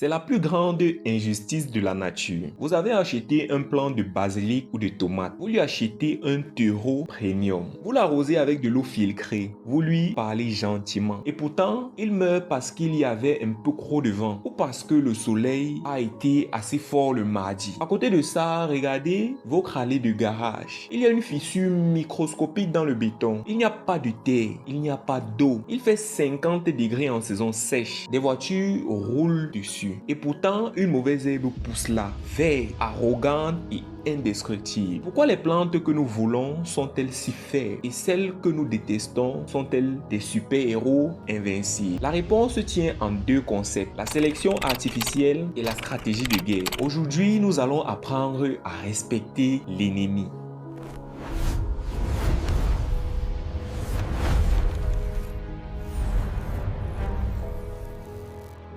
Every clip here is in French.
C'est la plus grande injustice de la nature. Vous avez acheté un plant de basilic ou de tomate. Vous lui achetez un terreau premium. Vous l'arrosez avec de l'eau filtrée. Vous lui parlez gentiment. Et pourtant, il meurt parce qu'il y avait un peu trop de vent ou parce que le soleil a été assez fort le mardi. À côté de ça, regardez votre allée de garage. Il y a une fissure microscopique dans le béton. Il n'y a pas de terre. Il n'y a pas d'eau. Il fait 50 degrés en saison sèche. Des voitures roulent dessus. Et pourtant, une mauvaise herbe pousse là, verte, arrogante et indestructible. Pourquoi les plantes que nous voulons sont-elles si faibles et celles que nous détestons sont-elles des super-héros invincibles? La réponse tient en deux concepts, la sélection artificielle et la stratégie de guerre. Aujourd'hui, nous allons apprendre à respecter l'ennemi.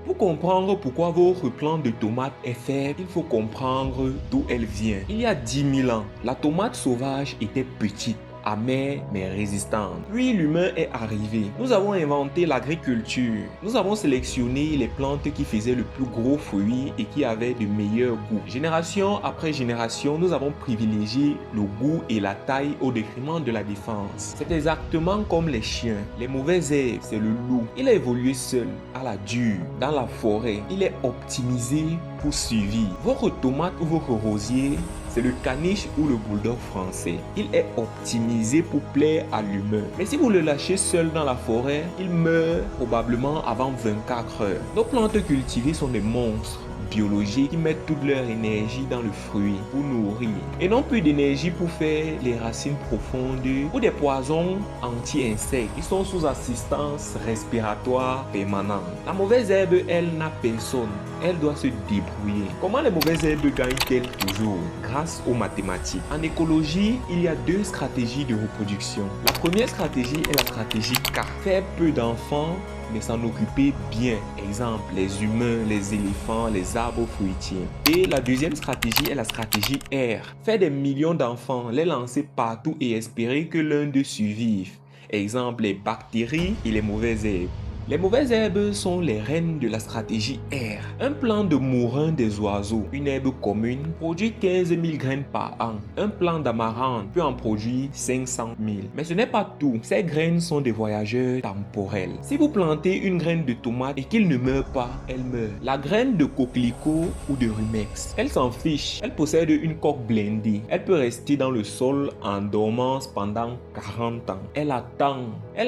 Pour comprendre pourquoi votre plant de tomate est faible, il faut comprendre d'où elle vient. Il y a 10 000 ans, la tomate sauvage était petite, amère mais résistante. Puis l'humain est arrivé. Nous avons inventé l'agriculture. Nous avons sélectionné les plantes qui faisaient le plus gros fruit et qui avaient de meilleurs goûts. Génération après génération, nous avons privilégié le goût et la taille au détriment de la défense. C'est exactement comme les chiens. Les mauvaises herbes, c'est le loup. Il a évolué seul, à la dure, dans la forêt. Il est optimisé pour survivre. Votre tomate ou votre rosier, c'est le caniche ou le bulldog français. Il est optimisé pour plaire à l'humain. Mais si vous le lâchez seul dans la forêt, il meurt probablement avant 24 heures. Nos plantes cultivées sont des monstres biologiques qui mettent toute leur énergie dans le fruit pour nourrir et non plus d'énergie pour faire les racines profondes ou des poisons anti-insectes. Ils sont sous assistance respiratoire permanente. La mauvaise herbe, elle n'a personne. Elle doit se débrouiller. Comment les mauvaises herbes gagnent-elles toujours? Grâce aux mathématiques. En écologie, il y a deux stratégies de reproduction. La première stratégie est la stratégie K. Faire peu d'enfants mais s'en occuper bien. Exemple, les humains, les éléphants, les arbres fruitiers. Et la deuxième stratégie est la stratégie R. Faire des millions d'enfants, les lancer partout et espérer que l'un d'eux survive. Exemple, les bactéries et les mauvaises herbes. Les mauvaises herbes sont les reines de la stratégie R. Un plant de mourin des oiseaux, une herbe commune, produit 15 000 graines par an. Un plant d'amarante peut en produire 500 000. Mais ce n'est pas tout. Ces graines sont des voyageurs temporels. Si vous plantez une graine de tomate et qu'il ne meurt pas, elle meurt. La graine de coquelicot ou de rumex, elle s'en fiche. Elle possède une coque blindée. Elle peut rester dans le sol en dormance pendant 40 ans. Elle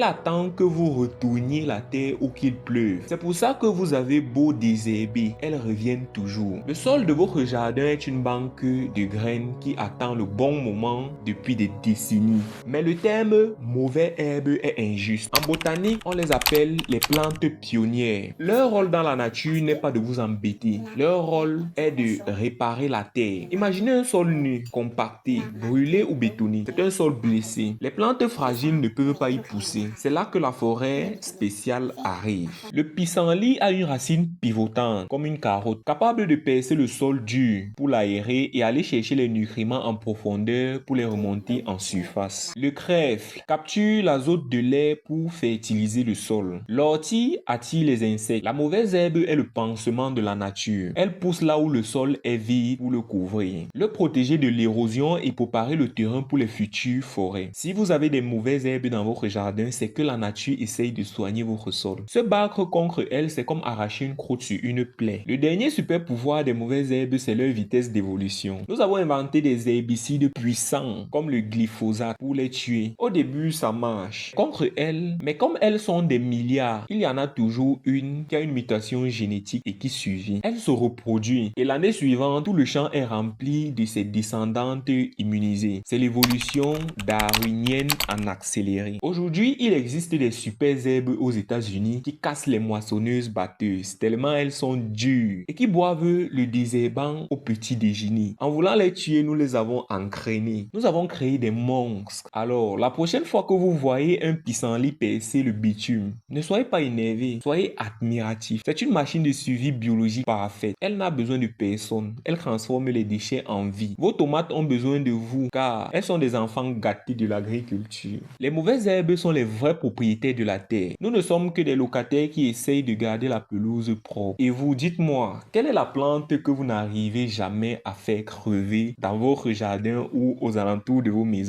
attend que vous retourniez la terre ou qu'il pleuve. C'est pour ça que vous avez beau désherber, elles reviennent toujours. Le sol de votre jardin est une banque de graines qui attend le bon moment depuis des décennies. Mais le terme mauvaise herbe est injuste. En botanique, on les appelle les plantes pionnières. Leur rôle dans la nature n'est pas de vous embêter. Leur rôle est de réparer la terre. Imaginez un sol nu, compacté, brûlé ou bétonné. C'est un sol blessé. Les plantes fragiles ne peuvent pas y pousser. C'est là que la forêt spéciale arrive. Le pissenlit a une racine pivotante, comme une carotte, capable de percer le sol dur pour l'aérer et aller chercher les nutriments en profondeur pour les remonter en surface. Le trèfle capture l'azote de l'air pour fertiliser le sol. L'ortie attire les insectes. La mauvaise herbe est le pansement de la nature. Elle pousse là où le sol est vide pour le couvrir, le protéger de l'érosion et préparer le terrain pour les futures forêts. Si vous avez des mauvaises herbes dans votre jardin, c'est que la nature essaye de soigner votre sol. Se battre contre elles, c'est comme arracher une croûte sur une plaie. Le dernier super pouvoir des mauvaises herbes, c'est leur vitesse d'évolution. Nous avons inventé des herbicides puissants, comme le glyphosate, pour les tuer. Au début, ça marche contre elles, mais comme elles sont des milliards, il y en a toujours une qui a une mutation génétique et qui survit. Elle se reproduit et l'année suivante, tout le champ est rempli de ses descendantes immunisées. C'est l'évolution darwinienne en accéléré. Aujourd'hui, il existe des super herbes aux États-Unis qui cassent les moissonneuses batteuses tellement elles sont dures et qui boivent le désherbant au petit déjeuner. En voulant les tuer, nous les avons entraînés. Nous avons créé des monstres. Alors, la prochaine fois que vous voyez un pissenlit percer le bitume, ne soyez pas énervé, soyez admiratif. C'est une machine de suivi biologique parfaite. Elle n'a besoin de personne. Elle transforme les déchets en vie. Vos tomates ont besoin de vous car elles sont des enfants gâtés de l'agriculture. Les mauvaises herbes sont les vrais propriétaires de la terre. Nous ne sommes que des locataires qui essayent de garder la pelouse propre. Et vous, dites-moi, quelle est la plante que vous n'arrivez jamais à faire crever dans votre jardin ou aux alentours de vos maisons?